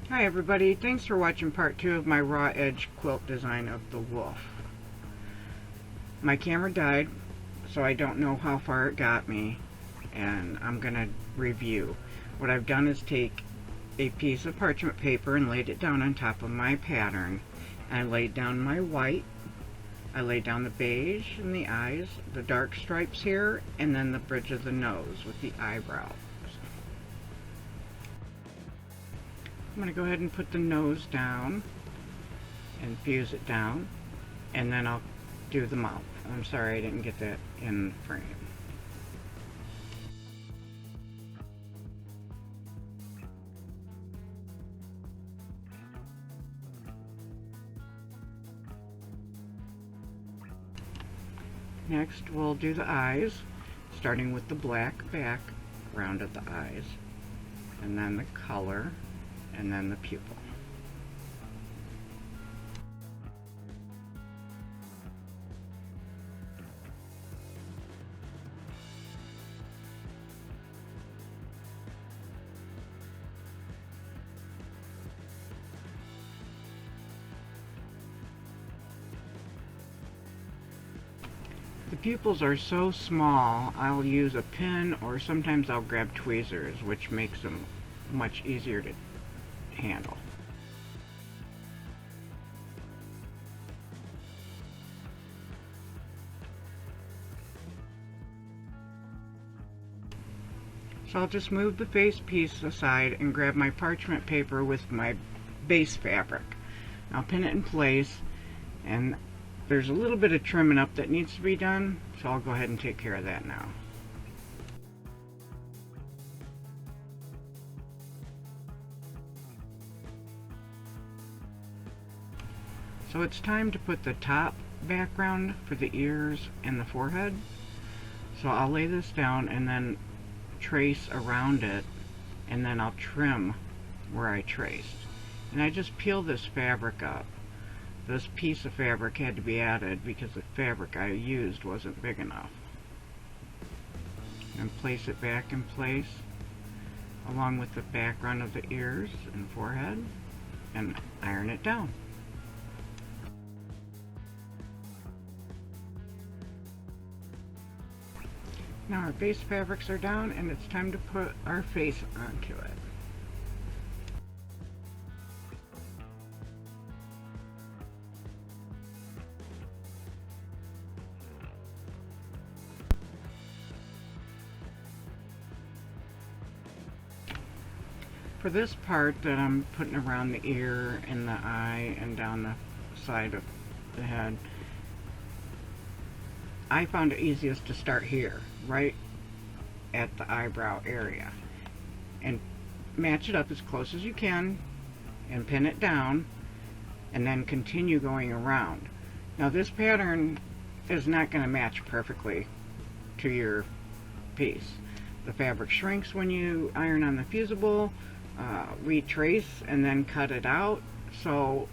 Hi everybody, thanks for watching part 2 of my raw edge quilt design of the wolf. My camera died, so I don't know how far it got me, and I'm going to review. What I've done is take a piece of parchment paper and laid it down on top of my pattern. I laid down my white, I laid down the beige and the eyes, the dark stripes here, and then the bridge of the nose with the eyebrow. I'm going to go ahead and put the nose down and fuse it down, and then I'll do the mouth. I'm sorry I didn't get that in frame. Next we'll do the eyes, starting with the black background of the eyes, and then the color, and then the pupil. The pupils are so small, I'll use a pin or sometimes I'll grab tweezers, which makes them much easier to handle. So I'll just move the face piece aside and grab my parchment paper with my base fabric. I'll pin it in place, and there's a little bit of trimming up that needs to be done, so I'll go ahead and take care of that now. So it's time to put the top background for the ears and the forehead. So I'll lay this down and then trace around it, and then I'll trim where I traced. And I just peel this fabric up. This piece of fabric had to be added because the fabric I used wasn't big enough. And place it back in place along with the background of the ears and forehead, and iron it down. Now our base fabrics are down, and it's time to put our face onto it. For this part that I'm putting around the ear and the eye and down the side of the head, I found it easiest to start here, right at the eyebrow area, and match it up as close as you can and pin it down, and then continue going around. Now this pattern is not going to match perfectly to your piece. The fabric shrinks when you iron on the fusible, retrace and then cut it out, so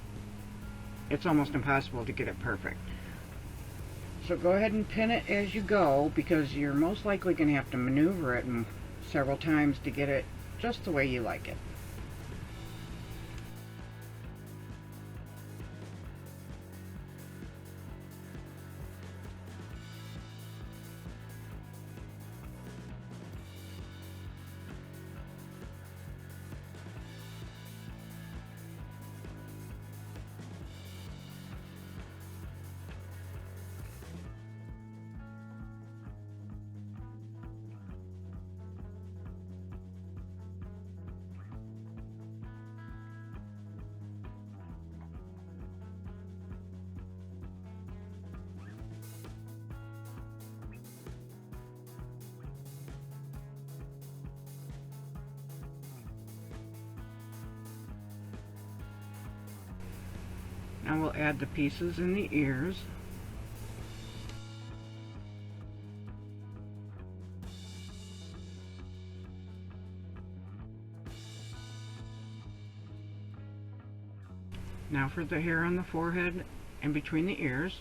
it's almost impossible to get it perfect. So go ahead and pin it as you go, because you're most likely going to have to maneuver it several times to get it just the way you like it. Now we'll add the pieces in the ears. Now for the hair on the forehead and between the ears.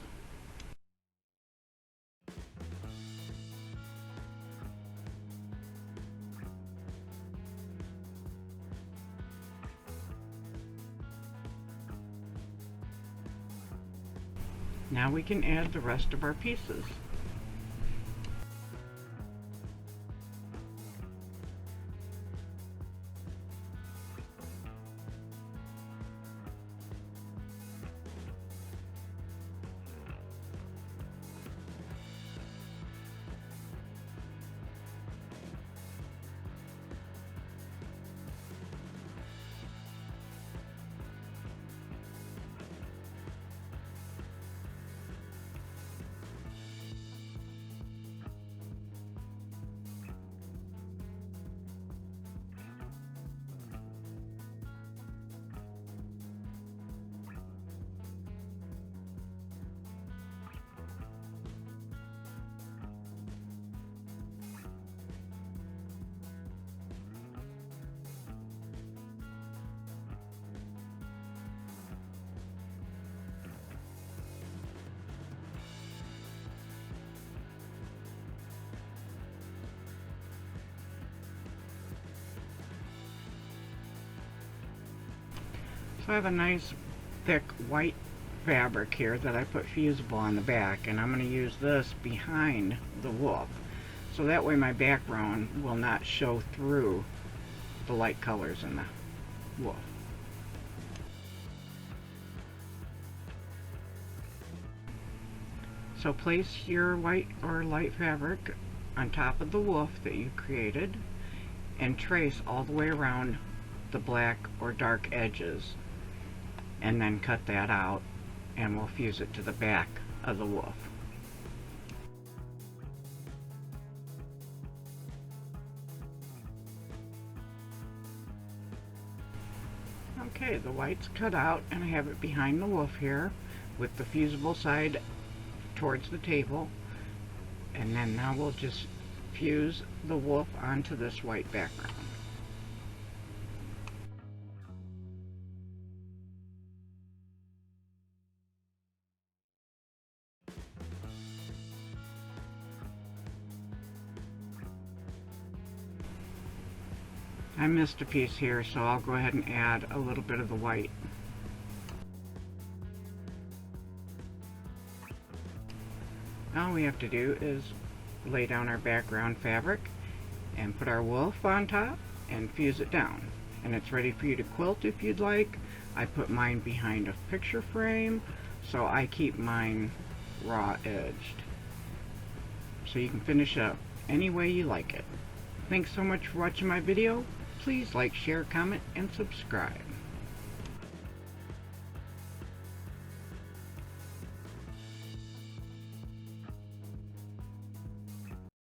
Now we can add the rest of our pieces. So I have a nice thick white fabric here that I put fusible on the back, and I'm going to use this behind the woof, so that way my background will not show through the light colors in the woof. So place your white or light fabric on top of the woof that you created and trace all the way around the black or dark edges, and then cut that out and we'll fuse it to the back of the woof. Okay, the white's cut out and I have it behind the woof here with the fusible side towards the table, and then now we'll just fuse the woof onto this white background. I missed a piece here, so I'll go ahead and add a little bit of the white. All we have to do is lay down our background fabric and put our woof on top and fuse it down. And it's ready for you to quilt if you'd like. I put mine behind a picture frame, so I keep mine raw edged. So you can finish up any way you like it. Thanks so much for watching my video. Please like, share, comment, and subscribe.